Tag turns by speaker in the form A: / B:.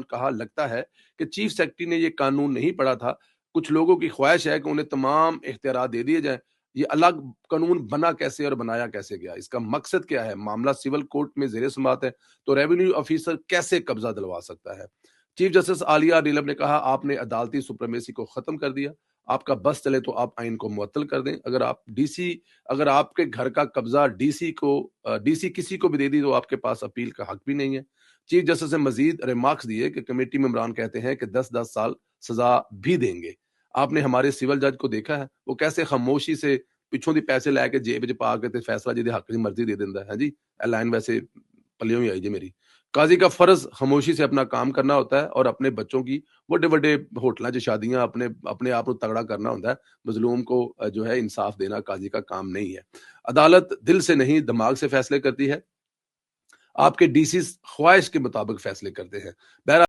A: کہا لگتا ہے کہ چیف سیکرٹری نے یہ قانون نہیں پڑھا تھا. کچھ لوگوں کی خواہش ہے کہ انہیں تمام اختیارات دے دیے جائیں. یہ الگ قانون بنا کیسے اور بنایا کیسے گیا؟ اس کا مقصد کیا ہے؟ معاملہ سول کورٹ میں زیر سماعت ہے تو ریونیو آفیسر کیسے قبضہ دلوا سکتا ہے؟ چیف جسٹس عالیہ نیلم نے کہا آپ نے عدالتی سپریمیسی کو ختم کر دیا. آپ کا بس چلے تو آپ آئین کو معطل کر دیں. اگر آپ کے گھر کا قبضہ ڈی سی کسی کو بھی دے دی تو آپ کے پاس اپیل کا حق بھی نہیں ہے. چیف جسٹس نے مزید ریمارکس دیے کہ کمیٹی ممبران کہتے ہیں کہ 10 سال سزا بھی دیں گے. آپ نے ہمارے سول جج کو دیکھا ہے وہ کیسے خاموشی سے پچھوں دی پیسے لے کے جیب وچ پا کے تے فیصلہ جی حق دی مرضی دے دیندا ہے. جی اے لائن ویسے پلیوں ہی آئی جی میری. قاضی کا فرض خاموشی سے اپنا کام کرنا ہوتا ہے اور اپنے بچوں کی بڑے بڑے ہوٹلاں چ شادیاں اپنے آپ کو تگڑا کرنا ہوتا ہے. مظلوم کو جو ہے انصاف دینا قاضی کا کام نہیں ہے. عدالت دل سے نہیں دماغ سے فیصلے کرتی ہے. آپ کے ڈی سی خواہش کے مطابق فیصلے کرتے ہیں. بہرحال